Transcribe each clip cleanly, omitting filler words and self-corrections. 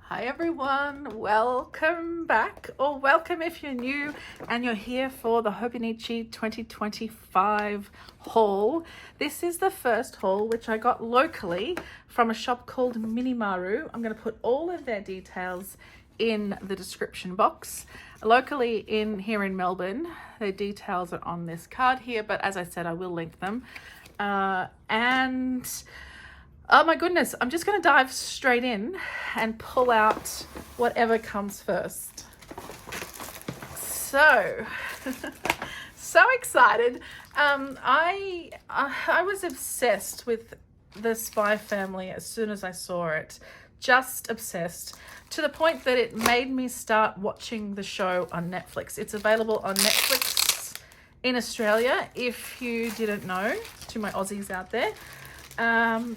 Hi everyone, welcome back, or welcome if you're new and you're here for the Hobonichi 2025 haul. This is the first haul which I got locally from a shop called Minimaru. I'm going to put all of their details in the description box. Locally here in Melbourne, their details are on this card here, but as I said, I will link them. Oh my goodness, I'm just going to dive straight in and pull out whatever comes first. So, so excited. I was obsessed with the Spy Family as soon as I saw it. Just obsessed to the point that it made me start watching the show on Netflix. It's available on Netflix in Australia, if you didn't know, to my Aussies out there.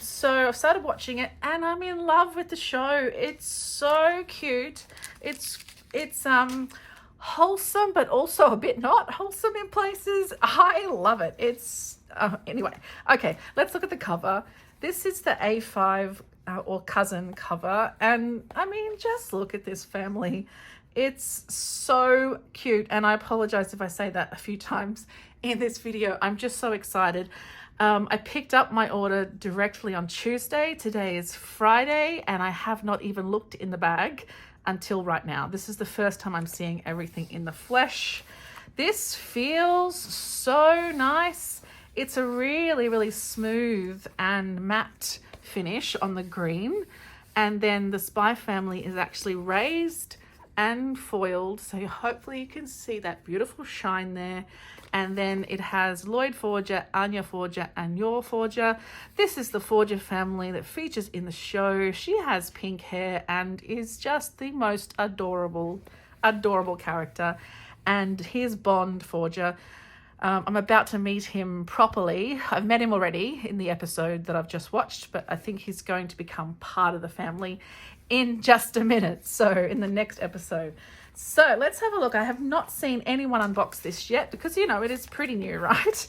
So I've started watching it and I'm in love with the show. It's so cute. It's wholesome, but also a bit not wholesome in places. I love it. Anyway, okay, let's look at the cover. This is the A5 or cousin cover. And I mean, just look at this family. It's so cute. And I apologize if I say that a few times in this video. I'm just so excited. I picked up my order directly on Tuesday. Today is Friday, and I have not even looked in the bag until right now. This is the first time I'm seeing everything in the flesh. This feels so nice. It's a really, really smooth and matte finish on the green. And then the Spy Family is actually raised and foiled. So hopefully you can see that beautiful shine there. And then it has Lloyd Forger, Anya Forger, and Yor Forger. This is the Forger family that features in the show. She has pink hair and is just the most adorable character. And here's Bond Forger. I'm about to meet him properly. I've met him already in the episode that I've just watched, but I think he's going to become part of the family in just a minute. So in the next episode. So let's have a look. I have not seen anyone unbox this yet because, you know, it is pretty new, right?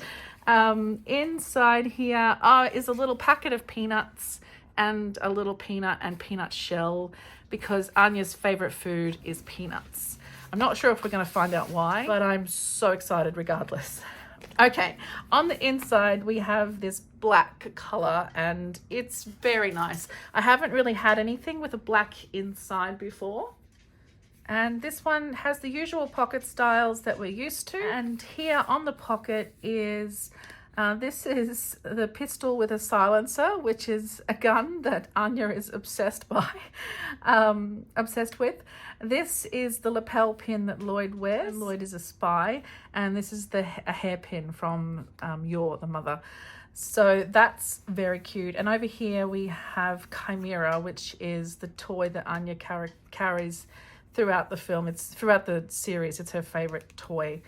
Inside here is a little packet of peanuts and a little peanut and peanut shell because Anya's favorite food is peanuts. I'm not sure if we're going to find out why, but I'm so excited regardless. Okay, on the inside we have this black color and it's very nice. I haven't really had anything with a black inside before. And this one has the usual pocket styles that we're used to. And here on the pocket is, this is the pistol with a silencer, which is a gun that Anya is obsessed with. This is the lapel pin that Lloyd wears. Lloyd is a spy. And this is a hairpin from Yor, the mother. So that's very cute. And over here we have Chimera, which is the toy that Anya carries throughout the film. It's throughout the series. It's her favorite toy.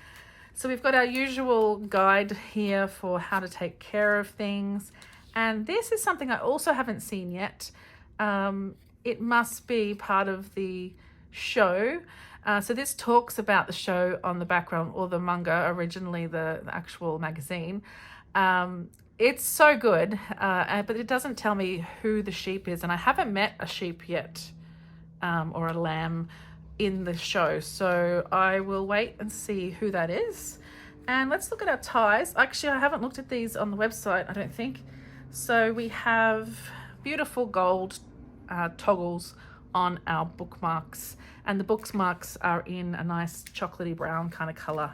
So we've got our usual guide here for how to take care of things. And this is something I also haven't seen yet. It must be part of the show. So this talks about the show on the background, or the manga, originally the actual magazine. It's so good, but it doesn't tell me who the sheep is. And I haven't met a sheep yet, or a lamb in the show, so I will wait and see who that is. And let's look at our ties. Actually, I haven't looked at these on the website, I don't think. So we have beautiful gold toggles on our bookmarks, and the bookmarks are in a nice chocolatey brown kind of color.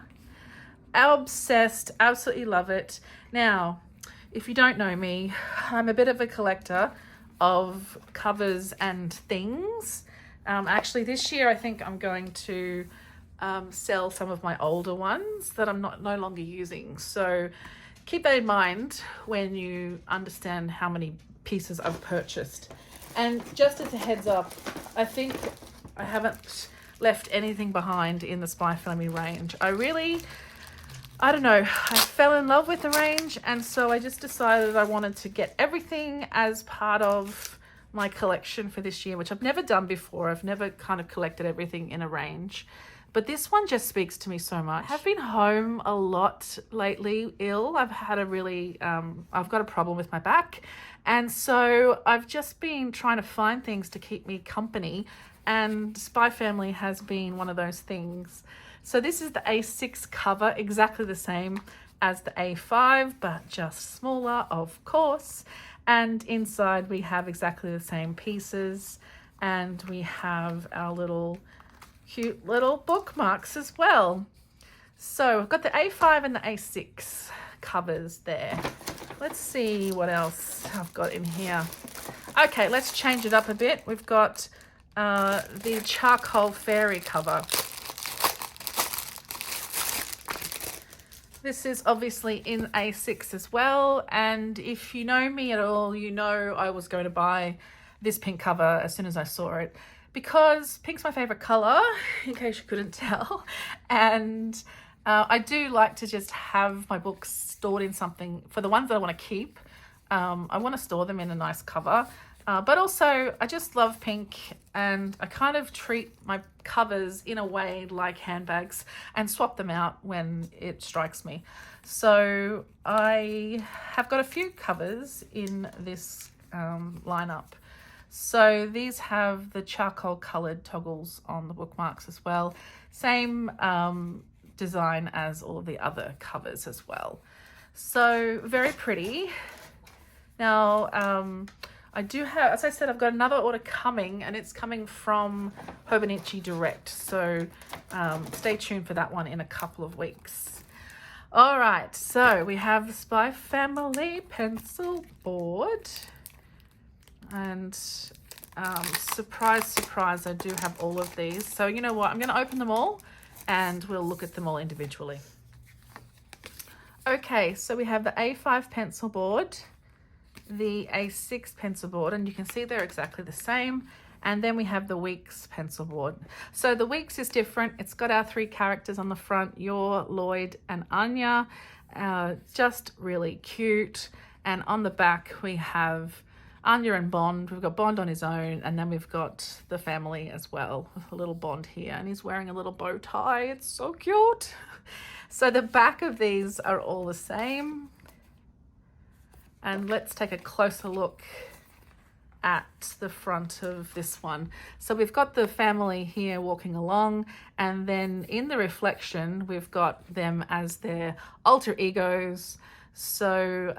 Obsessed, absolutely love it. Now, if you don't know me, I'm a bit of a collector of covers and things. Actually, this year I think I'm going to sell some of my older ones that I'm no longer using. So keep that in mind when you understand how many pieces I've purchased. And just as a heads up, I think I haven't left anything behind in the Spy Family range. I don't know, I fell in love with the range, and so I just decided I wanted to get everything as part of my collection for this year, which I've never done before. I've never kind of collected everything in a range. But this one just speaks to me so much. I have been home a lot lately, ill. I've had a really, I've got a problem with my back. And so I've just been trying to find things to keep me company. And Spy Family has been one of those things. So this is the A6 cover, exactly the same as the A5, but just smaller, of course. And inside we have exactly the same pieces. And we have our little cute little bookmarks as well. So I've got the A5 and the A6 covers there. Let's see what else I've got in here. Okay, let's change it up a bit. We've got the charcoal fairy cover. This is obviously in A6 as well, and if you know me at all, you know I was going to buy this pink cover as soon as I saw it, because pink's my favorite color, in case you couldn't tell. And I do like to just have my books stored in something. For the ones that I want to keep, I want to store them in a nice cover. But also, I just love pink, and I kind of treat my covers in a way like handbags and swap them out when it strikes me. So I have got a few covers in this lineup. So these have the charcoal coloured toggles on the bookmarks as well. Same design as all of the other covers as well. So very pretty. Now, I do have, as I said, I've got another order coming, and it's coming from Hobonichi Direct. So stay tuned for that one in a couple of weeks. All right, so we have the Spy Family pencil board. And surprise, surprise, I do have all of these. So you know what? I'm going to open them all, and we'll look at them all individually. Okay, so we have the A5 pencil board, the A6 pencil board, and you can see they're exactly the same. And then we have the Weeks pencil board. So the Weeks is different. It's got our three characters on the front, Yor, Lloyd, and Anya. Just really cute. And on the back, we have Anya and Bond. We've got Bond on his own, and then we've got the family as well, with a little Bond here, and he's wearing a little bow tie. It's so cute. So the back of these are all the same. And let's take a closer look at the front of this one. So we've got the family here walking along, and then in the reflection we've got them as their alter egos. So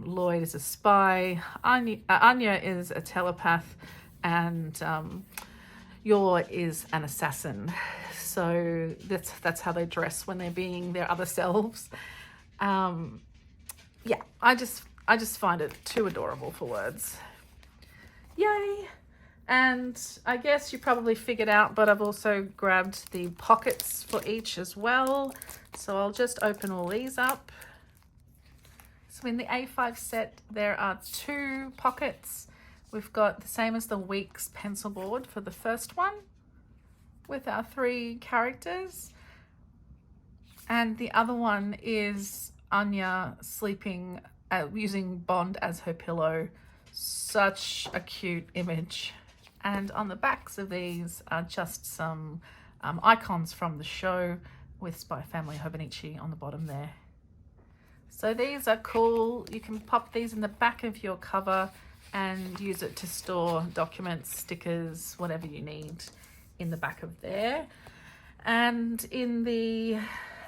Lloyd is a spy, Anya is a telepath, and Yor is an assassin. So that's how they dress when they're being their other selves. Yeah, I just find it too adorable for words. Yay! And I guess you probably figured out, but I've also grabbed the pockets for each as well. So I'll just open all these up. So in the A5 set, there are 2 pockets. We've got the same as the Weeks pencil board for the first one with our 3 characters. And the other one is Anya sleeping, using Bond as her pillow. Such a cute image. And on the backs of these are just some icons from the show with Spy Family Hobonichi on the bottom there. So these are cool. You can pop these in the back of your cover and use it to store documents, stickers, whatever you need in the back of there. And in the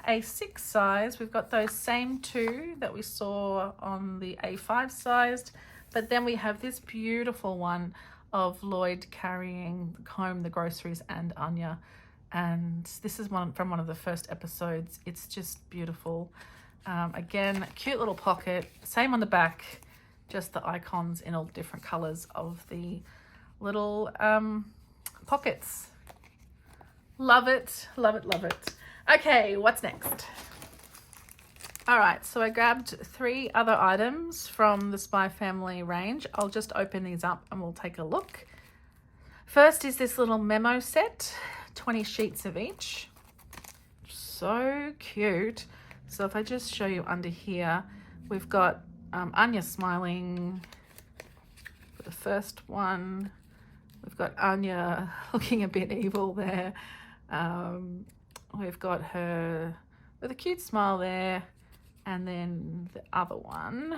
A6 size, we've got those same 2 that we saw on the A5 sized, but then we have this beautiful one of Lloyd carrying home the groceries and Anya. And this is one from one of the first episodes. It's just beautiful. Again, cute little pocket, same on the back, just the icons in all different colors of the little pockets. Love it, love it, love it. Okay, what's next? All right, so I grabbed 3 other items from the Spy Family range. I'll just open these up and we'll take a look. First is this little memo set, 20 sheets of each. So cute. So if I just show you under here, we've got Anya smiling for the first one. We've got Anya looking a bit evil there. we've got her with a cute smile there. And then the other one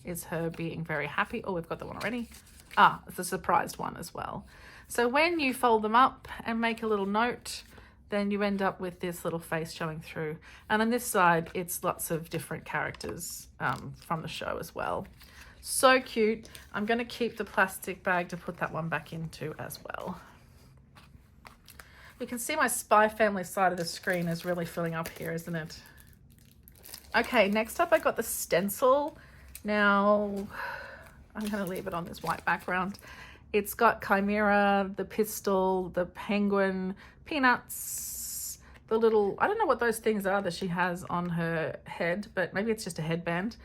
is her being very happy. Oh, we've got the one already. Ah, it's a surprised one as well. So when you fold them up and make a little note, then you end up with this little face showing through. And on this side, it's lots of different characters from the show as well. So cute. I'm going to keep the plastic bag to put that one back into as well. You can see my Spy Family side of the screen is really filling up here, isn't it? Okay, next up I got the stencil. Now, I'm going to leave it on this white background. It's got Chimera, the pistol, the penguin, Peanuts, the little, I don't know what those things are that she has on her head, but maybe it's just a headband,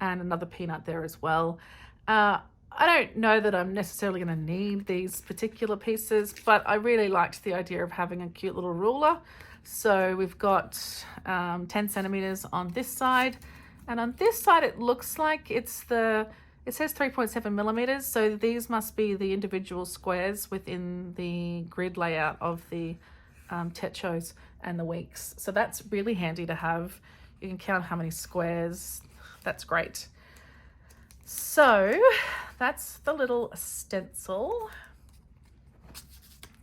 and another peanut there as well. I don't know that I'm necessarily going to need these particular pieces, but I really liked the idea of having a cute little ruler. So we've got 10 centimeters on this side, and on this side it looks like it says 3.7 millimeters. So these must be the individual squares within the grid layout of the techos and the weeks. So that's really handy to have. You can count how many squares. That's great. So that's the little stencil.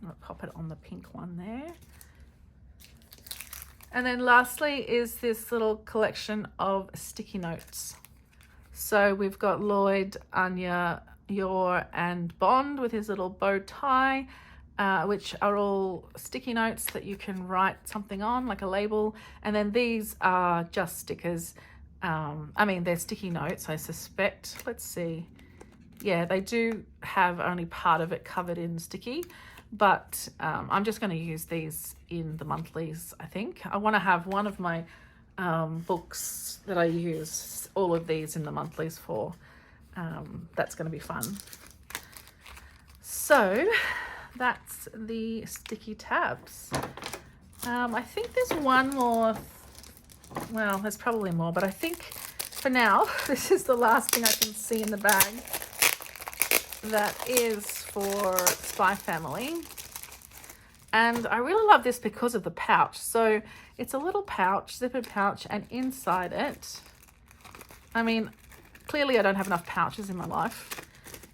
I'll pop it on the pink one there. And then lastly is this little collection of sticky notes. So we've got Lloyd, Anya, Yor, and Bond with his little bow tie, which are all sticky notes that you can write something on, like a label. And then these are just stickers. I mean, they're sticky notes, I suspect. Let's see. Yeah, they do have only part of it covered in sticky, but I'm just going to use these in the monthlies, I think. I want to have one of my books that I use all of these in the monthlies for. That's going to be fun. So that's the sticky tabs. I think there's one more. Well, there's probably more, but I think for now, this is the last thing I can see in the bag that is for Spy Family. And I really love this because of the pouch. So it's a little pouch, zippered pouch, and inside it, I mean, clearly I don't have enough pouches in my life.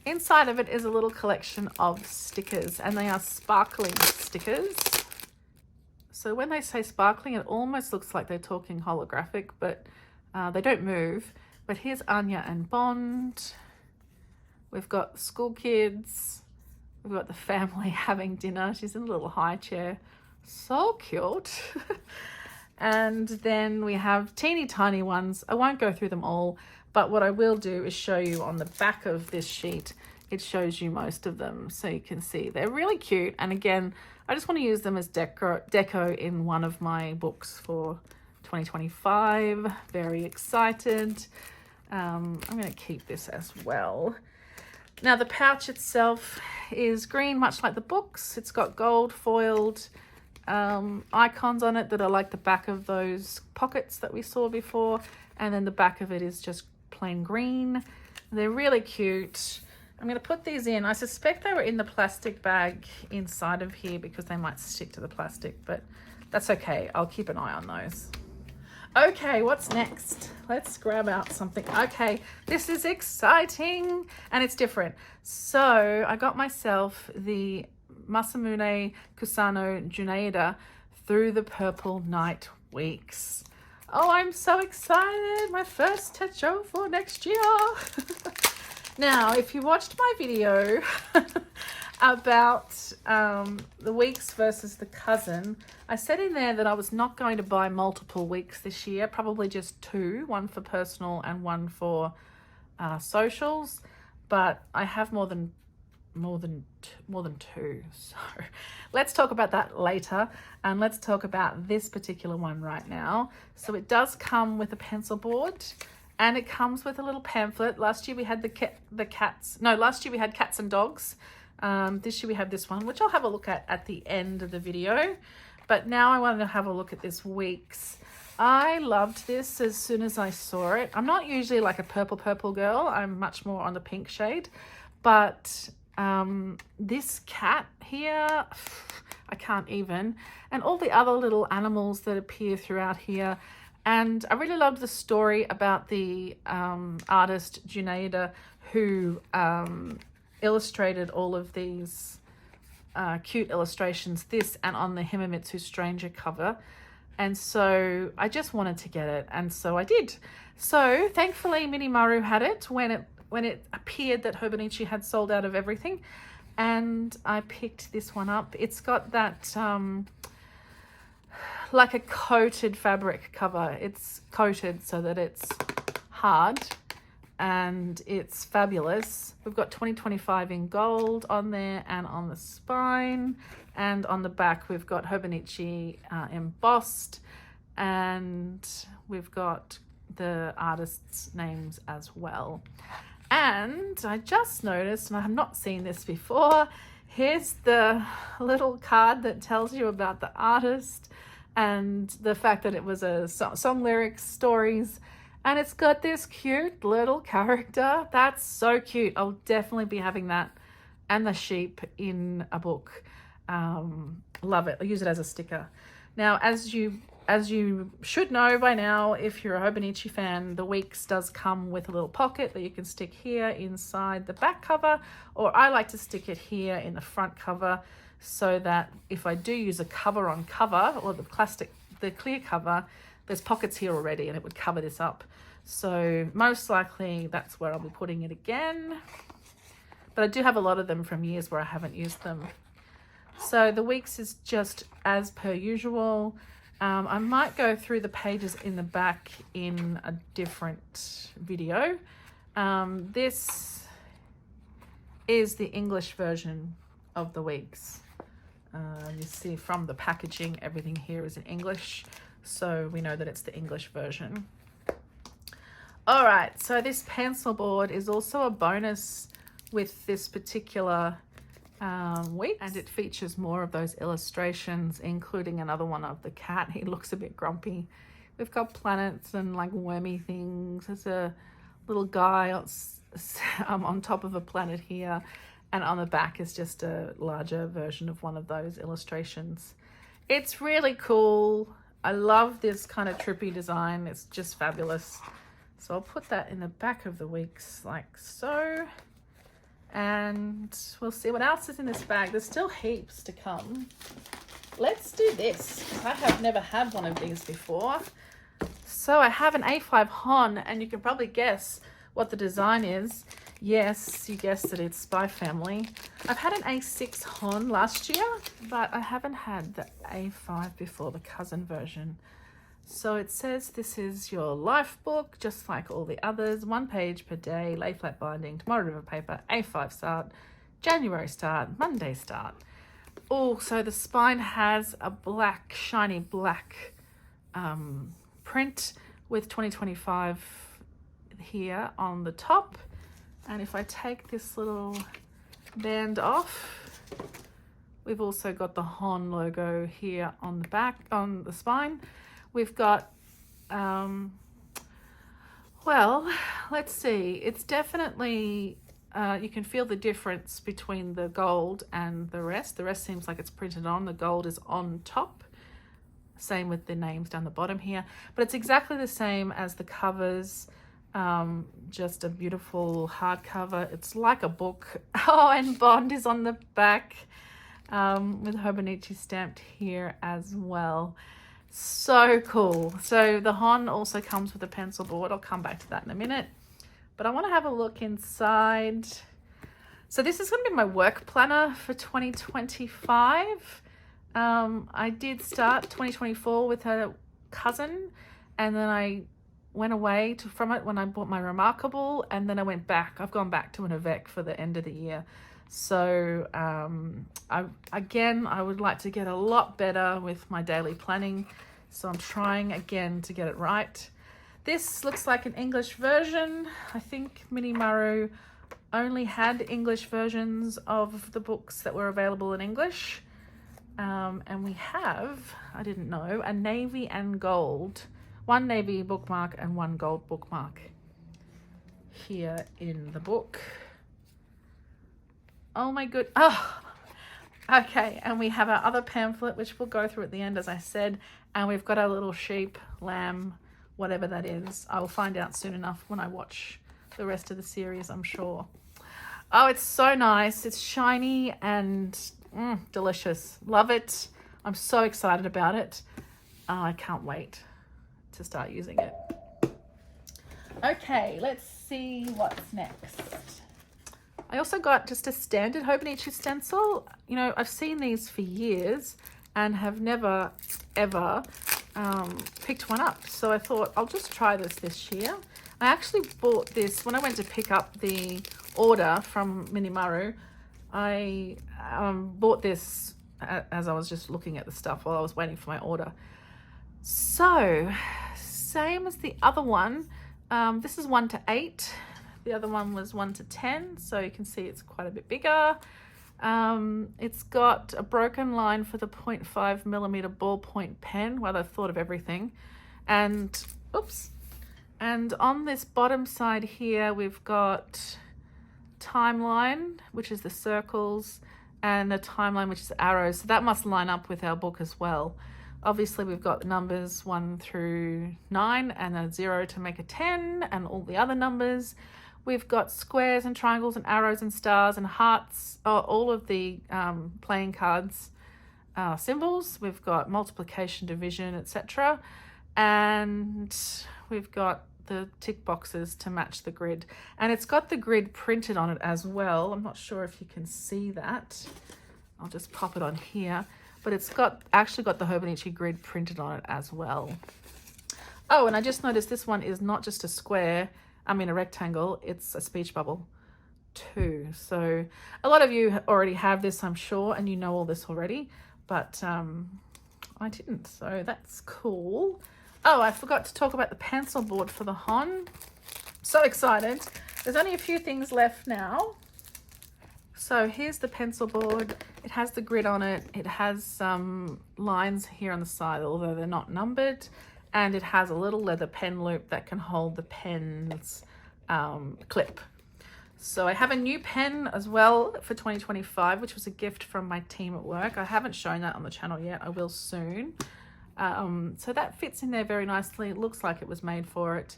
Inside of it is a little collection of stickers, and they are sparkling stickers. So when they say sparkling, it almost looks like they're talking holographic, but they don't move. But here's Anya and Bond. We've got school kids. We've got the family having dinner. She's in a little high chair. So cute. And then we have teeny tiny ones. I won't go through them all, but what I will do is show you on the back of this sheet. It shows you most of them, so you can see they're really cute. And again, I just want to use them as deco in one of my books for 2025. Very excited. I'm going to keep this as well. Now the pouch itself is green, much like the books. It's got gold foiled icons on it that are like the back of those pockets that we saw before. And then the back of it is just plain green. They're really cute. I'm going to put these in. I suspect they were in the plastic bag inside of here because they might stick to the plastic, but that's okay. I'll keep an eye on those. Okay, what's next? Let's grab out something. Okay, this is exciting and it's different. So I got myself the Masamune Kusano Junaida Through the Purple Night Weeks. Oh, I'm so excited. My first techo for next year. Now, if you watched my video about the weeks versus the cousin, I said in there that I was not going to buy multiple weeks this year, probably just two, one for personal and one for socials, but I have more than two. So let's talk about that later, and let's talk about this particular one right now. So it does come with a pencil board. And it comes with a little pamphlet. Last year we had last year we had cats and dogs. This year we have this one, which I'll have a look at the end of the video. But now I wanted to have a look at this week's. I loved this as soon as I saw it. I'm not usually like a purple girl. I'm much more on the pink shade. But this cat here, I can't even. And all the other little animals that appear throughout here. And I really loved the story about the artist Junaida, who illustrated all of these cute illustrations, this and on the Himimitsu Stranger cover. And so I just wanted to get it, and so I did. So thankfully Minimaru had it when it appeared that Hobonichi had sold out of everything, and I picked this one up. It's got that like a coated fabric cover. It's coated so that it's hard, and it's fabulous. We've got 2025 in gold on there and on the spine, and on the back we've got Hobonichi embossed, and we've got the artists' names as well. And I just noticed, and I have not seen this before, here's the little card that tells you about the artist and the fact that it was a song lyrics stories. And it's got this cute little character. That's so cute. I'll definitely be having that and the sheep in a book. Love it. I'll use it as a sticker. Now, as you should know by now, if you're a Hobonichi fan, the Weeks does come with a little pocket that you can stick here inside the back cover, or I like to stick it here in the front cover, so that if I do use a cover on cover, or the clear cover, there's pockets here already and it would cover this up. So most likely that's where I'll be putting it again. But I do have a lot of them from years where I haven't used them. So the Weeks is just as per usual. I might go through the pages in the back in a different video. This is the English version of the Weeks. You see from the packaging, everything here is in English, so we know that it's the English version. All right, so this pencil board is also a bonus with this particular week, and it features more of those illustrations, including another one of the cat. He looks a bit grumpy. We've got planets and like wormy things. There's a little guy on top of a planet here, and on the back is just a larger version of one of those illustrations. It's really cool. I love this kind of trippy design. It's just fabulous. So I'll put that in the back of the Weeks like so. And we'll see what else is in this bag. There's still heaps to come. Let's do this. I have never had one of these before. So I have an A5 Hon, and you can probably guess what the design is. Yes, you guessed it, it's Spy Family. I've had an A6 Hon last year, but I haven't had the A5 before, the cousin version. So it says this is your life book, just like all the others. 1 page per day, lay flat binding, tomorrow river paper, A5 start, January start, Monday start. Oh, so the spine has a black, shiny black print with 2025 here on the top. And if I take this little band off, we've also got the Hon logo here on the back, on the spine. We've got, well, let's see. It's definitely, you can feel the difference between the gold and the rest. The rest seems like it's printed on. The gold is on top. Same with the names down the bottom here. But it's exactly the same as the covers. Just a beautiful hardcover. It's like a book. Oh, and Bond is on the back with Hobonichi stamped here as well. So cool. So the Hon also comes with a pencil board. I'll come back to that in a minute. But I want to have a look inside. So this is going to be my work planner for 2025. I did start 2024 with a cousin, and then I went away from it when I bought my Remarkable, and then I went back. I've gone back to an Avec for the end of the year. So I would like to get a lot better with my daily planning. So I'm trying again to get it right. This looks like an English version. I think Minimaru only had English versions of the books that were available in English. And we have, I didn't know, a navy and gold. 1 navy bookmark and 1 gold bookmark here in the book. Oh my good, oh, Okay, and we have our other pamphlet, which we'll go through at the end, as I said. And we've got our little sheep, lamb, whatever that is. I will find out soon enough when I watch the rest of the series, I'm sure. Oh, it's so nice. It's shiny and delicious. Love it. I'm so excited about it. Oh, I can't wait to start using it. Okay, let's see what's next. I also got just a standard Hobonichi stencil. You know, I've seen these for years and have never, ever picked one up. So I thought I'll just try this year. I actually bought this when I went to pick up the order from Minimaru. I bought this as I was just looking at the stuff while I was waiting for my order. So, same as the other one. This is 1 to 8. The other one was 1 to 10, so you can see it's quite a bit bigger. It's got a broken line for the 0.5 millimeter ballpoint pen. Well, I've thought of everything. And, oops. And on this bottom side here, we've got timeline, which is the circles, and the timeline, which is arrows. So that must line up with our book as well. Obviously, we've got numbers 1 through 9 and a 0 to make a 10 and all the other numbers. We've got squares and triangles and arrows and stars and hearts, all of the playing cards symbols. We've got multiplication, division, etc. And we've got the tick boxes to match the grid. And it's got the grid printed on it as well. I'm not sure if you can see that. I'll just pop it on here. But it's actually got the Hobonichi grid printed on it as well. Oh, and I just noticed this one is not just a square, a rectangle, it's a speech bubble too. So a lot of you already have this, I'm sure, and you know all this already, but I didn't, so that's cool. Oh, I forgot to talk about the pencil board for the Hon. So excited. There's only a few things left now. So here's the pencil board. It has the grid on it. It has some lines here on the side, although they're not numbered. And it has a little leather pen loop that can hold the pen's clip. So I have a new pen as well for 2025, which was a gift from my team at work. I haven't shown that on the channel yet. I will soon. So that fits in there very nicely. It looks like it was made for it.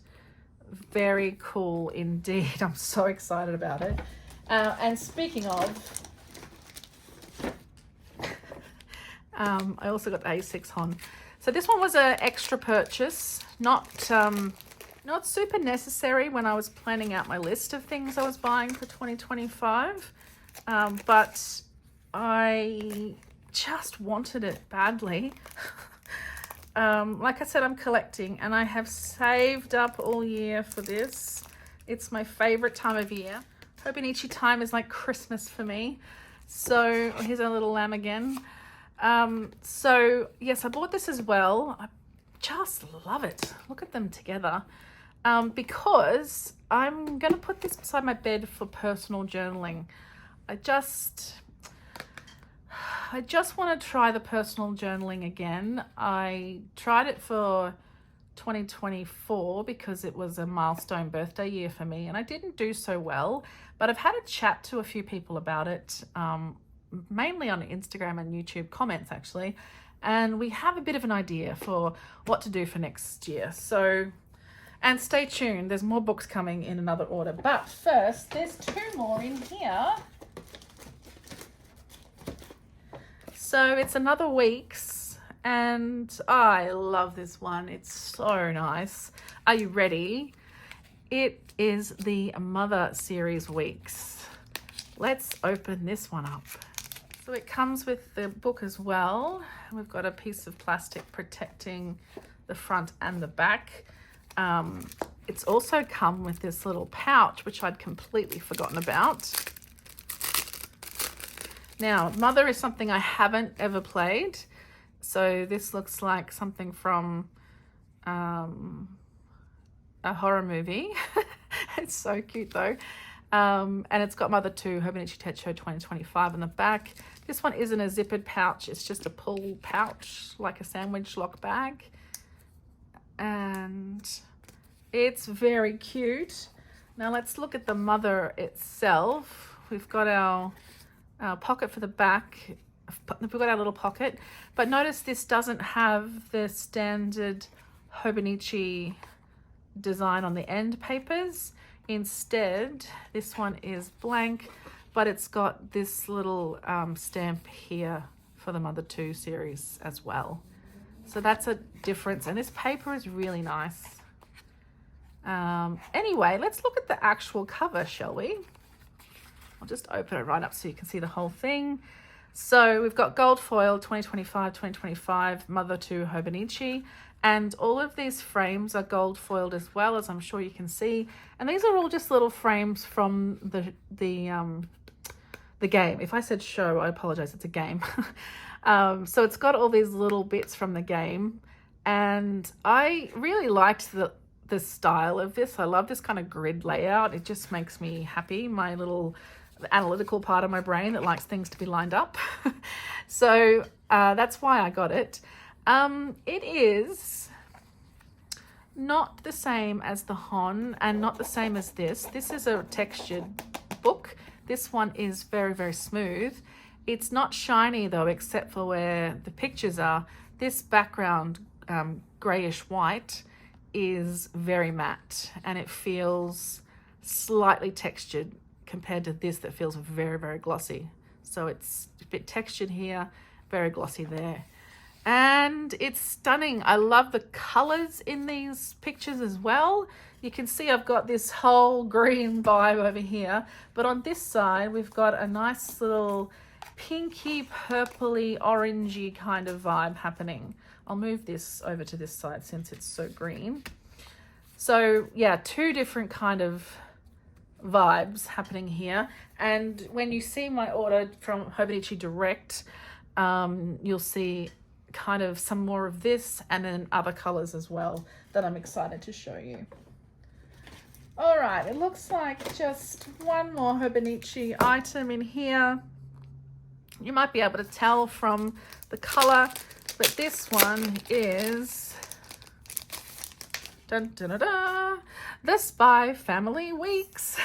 Very cool indeed. I'm so excited about it. And speaking of, I also got the A6 Hon. So this one was an extra purchase, not super necessary when I was planning out my list of things I was buying for 2025, but I just wanted it badly. Like I said, I'm collecting and I have saved up all year for this. It's my favorite time of year. Hobonichi time is like Christmas for me. So here's our little lamb again. So yes, I bought this as well. I just love it. Look at them together. Because I'm going to put this beside my bed for personal journaling. I just want to try the personal journaling again. I tried it for 2024 because it was a milestone birthday year for me and I didn't do so well, but I've had a chat to a few people about it, mainly on Instagram and YouTube comments actually, and we have a bit of an idea for what to do for next year. So, and stay tuned, there's more books coming in another order, but first there's 2 more in here. So it's another week's, and I love this one. It's so nice. Are you ready? It is the Mother Series Weeks. Let's open this one up. So it comes with the book as well. We've got a piece of plastic protecting the front and the back. It's also come with this little pouch, which I'd completely forgotten about. Now, Mother is something I haven't ever played. So this looks like something from a horror movie. It's so cute though. And it's got Mother 2, Hobonichi Techo 2025 on the back. This one isn't a zippered pouch. It's just a pull pouch, like a sandwich lock bag. And it's very cute. Now let's look at the Mother itself. We've got our pocket for the back. we've got our little pocket, but notice this doesn't have the standard Hobonichi design on the end papers. Instead, this one is blank, but it's got this little stamp here for the Mother 2 series as well. So that's a difference, and this paper is really nice. Anyway, let's look at the actual cover, shall we? I'll just open it right up so you can see the whole thing. So we've got gold foil 2025 Mother 2 Hobonichi, and all of these frames are gold foiled as well, as I'm sure you can see. And these are all just little frames from the game. If I said show, I apologize, it's a game. So it's got all these little bits from the game, and I really liked the style of this. I love this kind of grid layout. It just makes me happy. My little analytical part of my brain that likes things to be lined up. So that's why I got it. It is not the same as the Hon and not the same as this. This is a textured book. This one is very, very smooth. It's not shiny though, except for where the pictures are. This background, grayish white, is very matte, and it feels slightly textured compared to this that feels very, very glossy. So it's a bit textured here, very glossy there. And it's stunning. I love the colors in these pictures as well. You can see I've got this whole green vibe over here, but on this side we've got a nice little pinky, purpley, orangey kind of vibe happening. I'll move this over to this side since it's so green. So yeah, two different kind of vibes happening here. And when you see my order from Hobonichi Direct, you'll see kind of some more of this and then other colors as well that I'm excited to show you. All right, it looks like just one more Hobonichi item in here. You might be able to tell from the color, but this one is dun, dun, dun, dun, the Spy Family Weeks,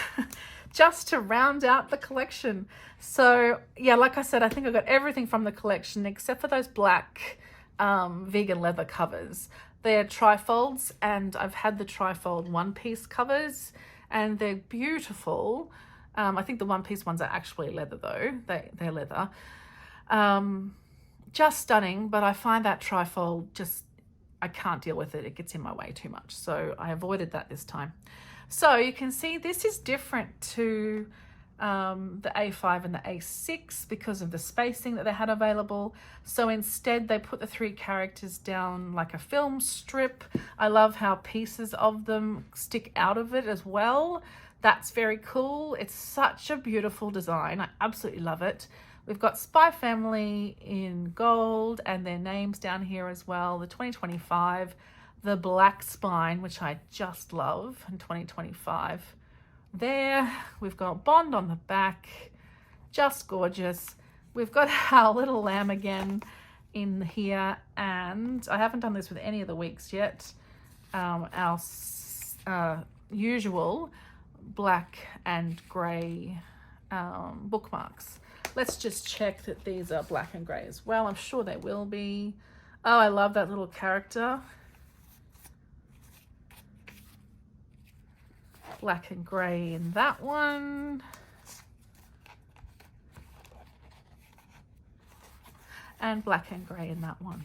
just to round out the collection. So yeah, like I said, I think I got everything from the collection except for those black vegan leather covers. They're trifolds, and I've had the trifold one-piece covers, and they're beautiful. I think the one-piece ones are actually leather though. They're leather. Just stunning, but I find that trifold just, I can't deal with it. It gets in my way too much. So I avoided that this time. So you can see this is different to the A5 and the A6 because of the spacing that they had available. So instead they put the three characters down like a film strip. I love how pieces of them stick out of it as well. That's very cool. It's such a beautiful design. I absolutely love it. We've got Spy Family in gold and their names down here as well. The 2025, the black spine, which I just love, in 2025. There, we've got Bond on the back, just gorgeous. We've got our little lamb again in here, and I haven't done this with any of the weeks yet. Our usual black and grey bookmarks. Let's just check that these are black and grey as well. I'm sure they will be. Oh, I love that little character. Black and grey in that one. And black and grey in that one.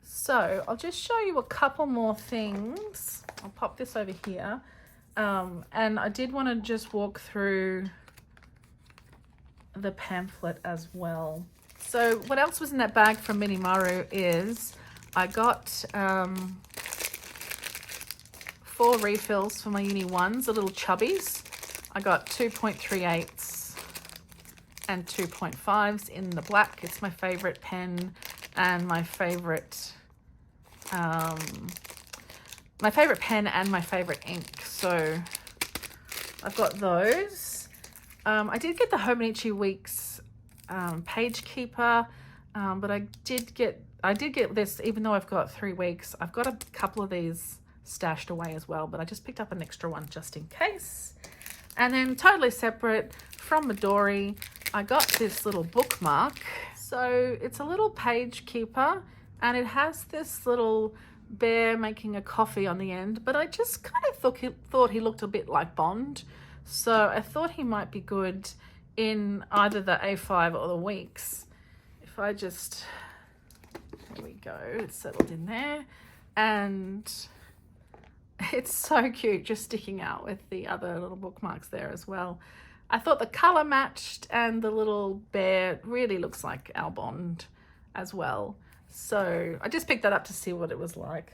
So I'll just show you a couple more things. I'll pop this over here. And I did want to just walk through the pamphlet as well. So what else was in that bag from Minimaru is I got 4 refills for my Uni 1s, the little chubbies. I got 2.38s and 2.5s in the black. It's my favorite pen and my favorite pen and my favorite ink. So I've got those. I did get the Hobonichi Weeks page keeper, but I did get this, even though I've got 3 weeks. I've got a couple of these stashed away as well, but I just picked up an extra one just in case. And then totally separate from Midori, I got this little bookmark. So it's a little page keeper and it has this little bear making a coffee on the end, but I just kind of thought he looked a bit like Bond. So I thought he might be good in either the A5 or the weeks. If I just, there we go, it's settled in there. And it's so cute just sticking out with the other little bookmarks there as well. I thought the color matched and the little bear really looks like our Bond as well. So I just picked that up to see what it was like.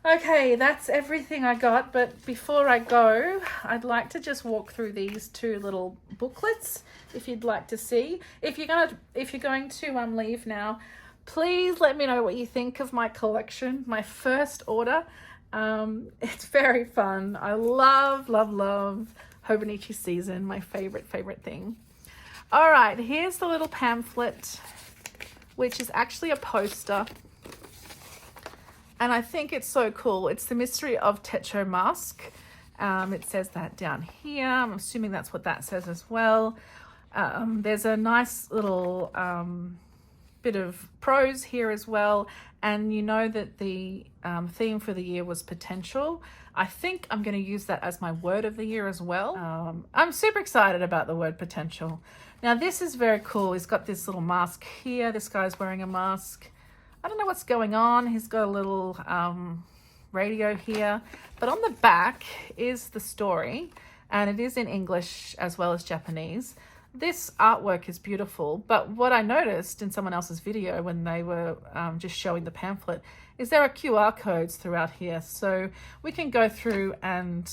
Okay, that's everything I got, but before I go, I'd like to just walk through these two little booklets if you'd like to see. If you're going to leave now, please let me know what you think of my collection, my first order. It's very fun. I love Hobonichi season, my favorite thing. All right, here's the little pamphlet, which is actually a poster. And I think it's so cool. It's the mystery of Techo Mask. It says that down here. I'm assuming that's what that says as well. There's a nice little bit of prose here as well. And you know that the theme for the year was potential. I think I'm going to use that as my word of the year as well. I'm super excited about the word potential. Now this is very cool. He's got this little mask here. This guy's wearing a mask. I don't know what's going on. He's got a little radio here. But on the back is the story. And it is in English as well as Japanese. This artwork is beautiful, but what I noticed in someone else's video when they were just showing the pamphlet is there are QR codes throughout here. So we can go through and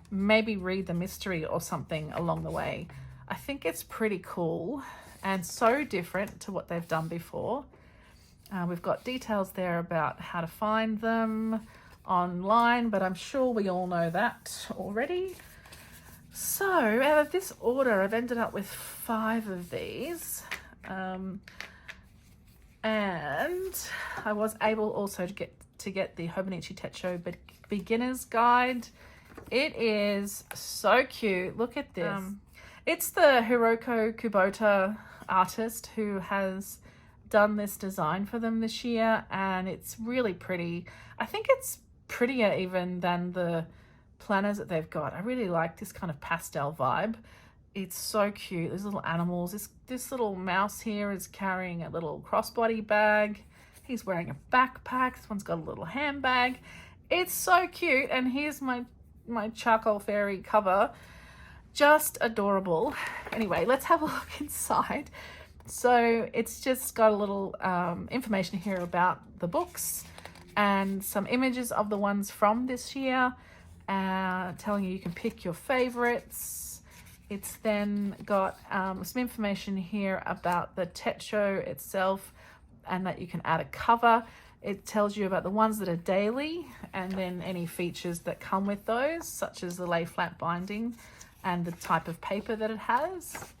maybe read the mystery or something along the way. I think it's pretty cool and so different to what they've done before. We've got details there about how to find them online, but I'm sure we all know that already. So out of this order, I've ended up with 5 of these. And I was able also to get the Hobonichi Techo Beginner's Guide. It is so cute. Look at this. It's the Hiroko Kubota artist who has done this design for them this year, and it's really pretty. I think it's prettier even than the planners that they've got. I really like this kind of pastel vibe. It's so cute. There's little animals. This little mouse here is carrying a little crossbody bag. He's wearing a backpack. This one's got a little handbag. It's so cute. And here's my charcoal fairy cover. Just adorable. Anyway, let's have a look inside. So it's just got a little information here about the books and some images of the ones from this year. Telling you can pick your favorites. It's then got some information here about the Techo itself and that you can add a cover. It tells you about the ones that are daily and then any features that come with those, such as the lay flat binding and the type of paper that it has.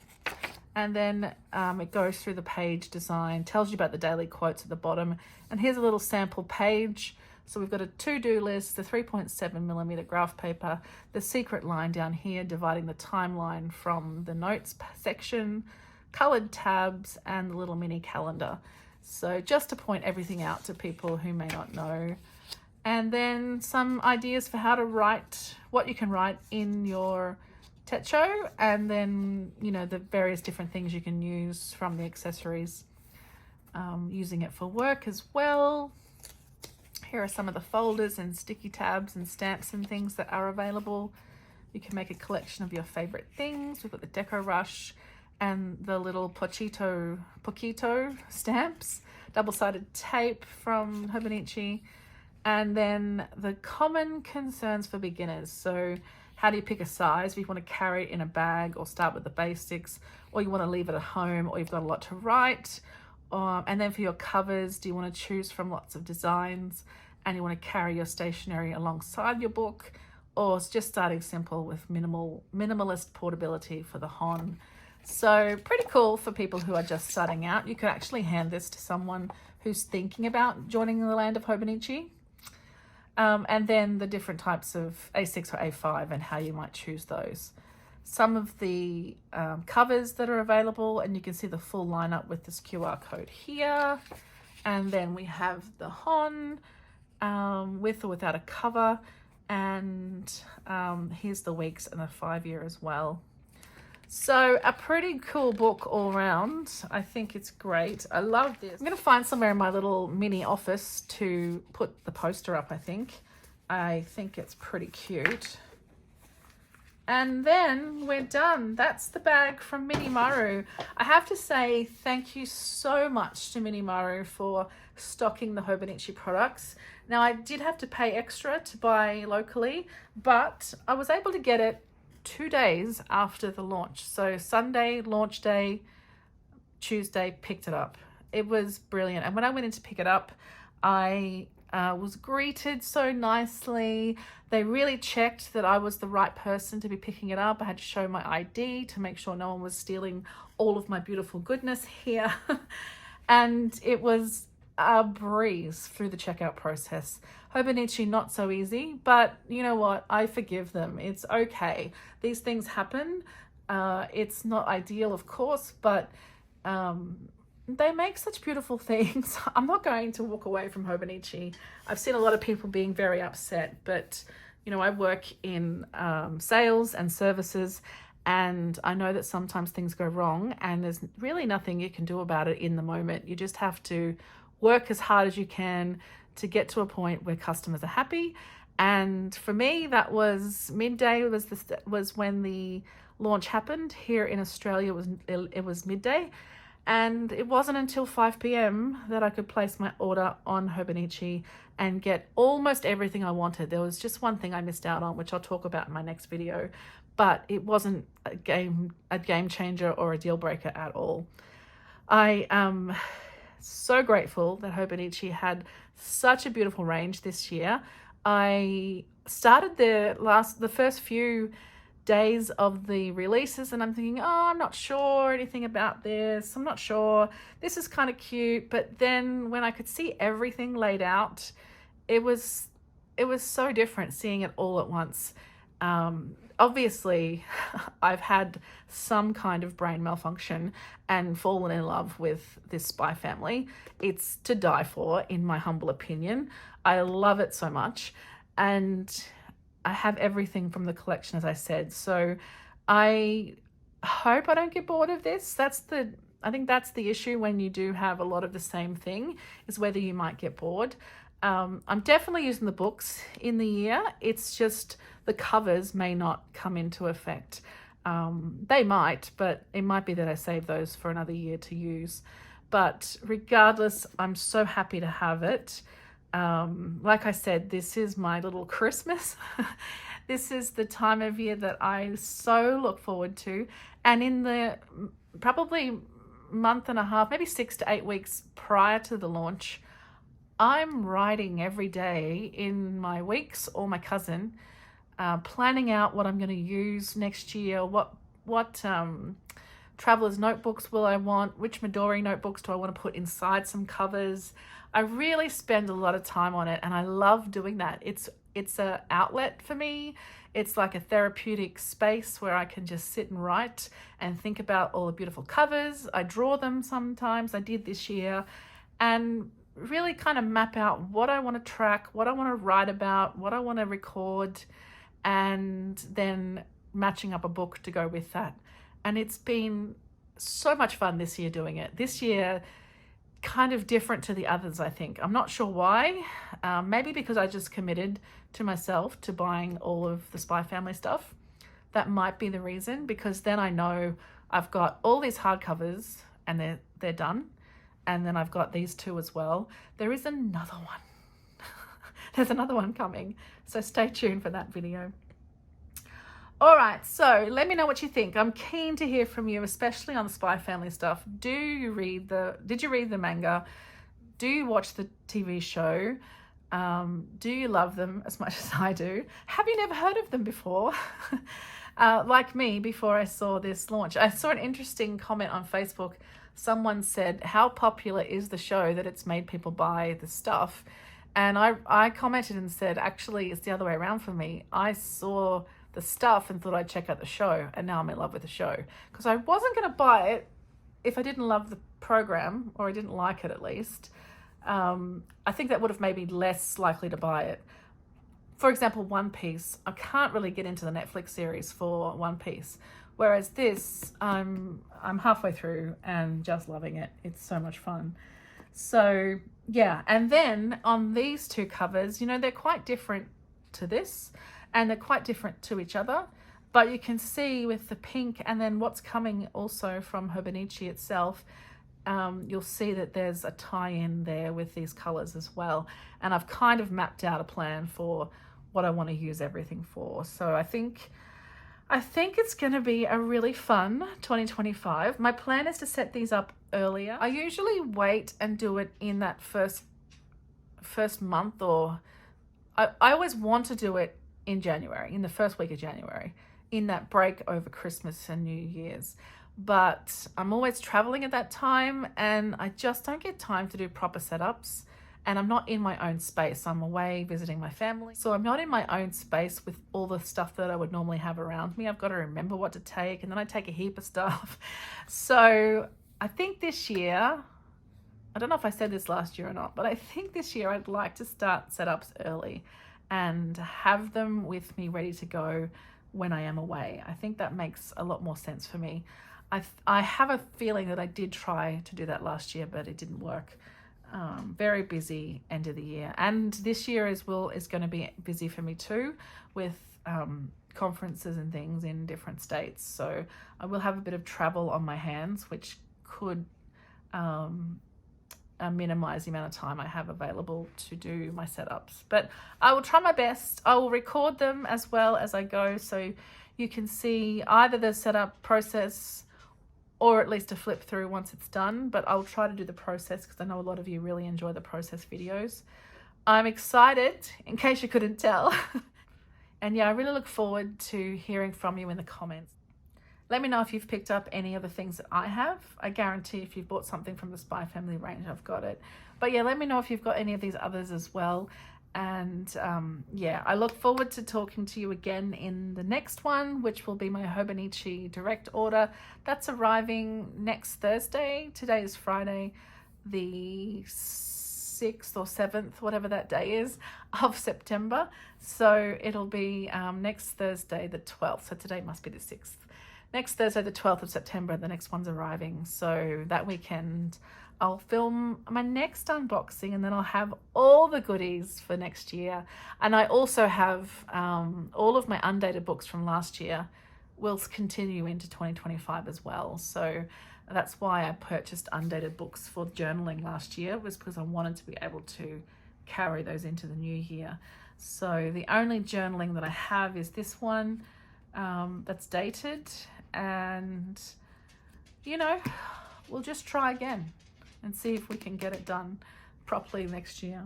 And then it goes through the page design, tells you about the daily quotes at the bottom. And here's a little sample page. So we've got a to-do list, the 3.7mm graph paper, the secret line down here dividing the timeline from the notes section, colored tabs, and the little mini calendar. So just to point everything out to people who may not know. And then some ideas for how to write, what you can write in your Techo, and then, you know, the various different things you can use from the accessories. Using it for work as well. Here are some of the folders and sticky tabs and stamps and things that are available. You can make a collection of your favorite things. We've got the Deco Rush and the little Poquito stamps, double-sided tape from Hobonichi, and then the common concerns for beginners. So how do you pick a size if you want to carry it in a bag or start with the basics, or you want to leave it at home, or you've got a lot to write? And then for your covers, do you want to choose from lots of designs and you want to carry your stationery alongside your book, or just starting simple with minimalist portability for the Hon? So pretty cool for people who are just starting out. You could actually hand this to someone who's thinking about joining the land of Hobonichi. And then the different types of A6 or A5 and how you might choose those. some of the covers that are available, and you can see the full lineup with this QR code here. And then we have the Hon with or without a cover, and here's the weeks and the 5-year as well. So a pretty cool book all around. I think it's great. I love this. I'm going to find somewhere in my little mini office to put the poster up, I think. I think it's pretty cute. And then we're done. That's the bag from Mini Maru. I have to say thank you so much to Mini Maru for stocking the Hobonichi products. Now, I did have to pay extra to buy locally, but I was able to get it 2 days after the launch. So Sunday, launch day, Tuesday, picked it up. It was brilliant. And when I went in to pick it up, I was greeted so nicely. They really checked that I was the right person to be picking it up. I had to show my ID to make sure no one was stealing all of my beautiful goodness here. And it was a breeze through the checkout process. Hobonichi, not so easy, but you know what? I forgive them. It's okay. These things happen. It's not ideal, of course, but they make such beautiful things. I'm not going to walk away from Hobonichi. I've seen a lot of people being very upset, but you know, I work in sales and services, and I know that sometimes things go wrong and there's really nothing you can do about it in the moment. You just have to work as hard as you can to get to a point where customers are happy. And for me, that was midday was when the launch happened. Here in Australia, it was midday. And it wasn't until 5 p.m. that I could place my order on Hobonichi and get almost everything I wanted. There was just one thing I missed out on, which I'll talk about in my next video, but it wasn't a game changer or a deal breaker at all. I am so grateful that Hobonichi had such a beautiful range this year. I started the first few days of the releases and I'm thinking, oh, I'm not sure anything about this. I'm not sure. This is kind of cute. But then when I could see everything laid out, it was so different seeing it all at once. Obviously, I've had some kind of brain malfunction and fallen in love with this spy family. It's to die for, in my humble opinion. I love it so much. And I have everything from the collection, as I said. So I hope I don't get bored of this. I think that's the issue when you do have a lot of the same thing, is whether you might get bored. I'm definitely using the books in the year. It's just the covers may not come into effect. They might, but it might be that I save those for another year to use. But regardless, I'm so happy to have it. Like I said, this is my little Christmas. This is the time of year that I so look forward to. And in the probably month and a half, maybe 6 to 8 weeks prior to the launch, I'm writing every day in my weeks or my cousin, planning out what I'm going to use next year, what traveler's notebooks will I want, which Midori notebooks do I want to put inside some covers. I really spend a lot of time on it and I love doing that. It's an outlet for me. It's like a therapeutic space where I can just sit and write and think about all the beautiful covers. I draw them sometimes. I did this year, and really kind of map out what I want to track, what I want to write about, what I want to record, and then matching up a book to go with that. And it's been so much fun this year doing it. This year, kind of different to the others, I think. I'm not sure why. Maybe because I just committed to myself to buying all of the Spy Family stuff. That might be the reason, because then I know I've got all these hardcovers and they're done. And then I've got these two as well. There is another one. There's another one coming. So stay tuned for that video. All right, so let me know what you think. I'm keen to hear from you, especially on the Spy Family stuff. Did you read the manga? Do you watch the TV show? Do you love them as much as I do? Have you never heard of them before? Like me, before I saw this launch. I saw an interesting comment on Facebook. Someone said, how popular is the show that it's made people buy the stuff? And I commented and said, actually, it's the other way around for me. I saw the stuff and thought I'd check out the show, and now I'm in love with the show. Because I wasn't going to buy it if I didn't love the program, or I didn't like it at least. I think that would have made me less likely to buy it. For example, One Piece. I can't really get into the Netflix series for One Piece. Whereas this, I'm halfway through and just loving it. It's so much fun. So yeah, and then on these two covers, you know, they're quite different to this, and they're quite different to each other. But you can see with the pink and then what's coming also from Hobonichi itself, you'll see that there's a tie-in there with these colors as well. And I've kind of mapped out a plan for what I want to use everything for. So I think it's going to be a really fun 2025. My plan is to set these up earlier. I usually wait and do it in that first month, or I always want to do it in January, in the first week of January, in that break over Christmas and New Year's. But I'm always traveling at that time, and I just don't get time to do proper setups. And I'm not in my own space. I'm away visiting my family. So I'm not in my own space with all the stuff that I would normally have around me. I've got to remember what to take, and then I take a heap of stuff. So I think this year, I don't know if I said this last year or not, but I think this year I'd like to start setups early and have them with me ready to go when I am away. I think that makes a lot more sense for me. I have a feeling that I did try to do that last year, but it didn't work. Very busy end of the year, and this year is going to be busy for me too, with conferences and things in different states. So I will have a bit of travel on my hands, which could minimize the amount of time I have available to do my setups. But I will try my best. I will record them as well as I go, so you can see either the setup process or at least a flip through once it's done. But I'll try to do the process because I know a lot of you really enjoy the process videos. I'm excited, in case you couldn't tell. And yeah, I really look forward to hearing from you in the comments. Let me know if you've picked up any of the things that I have. I guarantee if you've bought something from the Spy Family range, I've got it. But yeah, let me know if you've got any of these others as well. And yeah, I look forward to talking to you again in the next one, which will be my Hobonichi Direct order. That's arriving next Thursday. Today is Friday, the 6th or 7th, whatever that day is, of September. So it'll be next Thursday, the 12th. So today must be the 6th. Next Thursday, the 12th of September, the next one's arriving. So that weekend, I'll film my next unboxing, and then I'll have all the goodies for next year. And I also have all of my undated books from last year will continue into 2025 as well. So that's why I purchased undated books for journaling last year, was because I wanted to be able to carry those into the new year. So the only journaling that I have is this one that's dated, and you know, we'll just try again and see if we can get it done properly next year.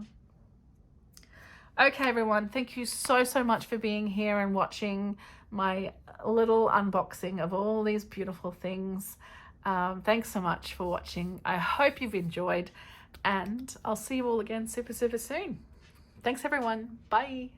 Okay, everyone, thank you so much for being here and watching my little unboxing of all these beautiful things. Thanks so much for watching. I hope you've enjoyed, and I'll see you all again super soon. Thanks, everyone. Bye.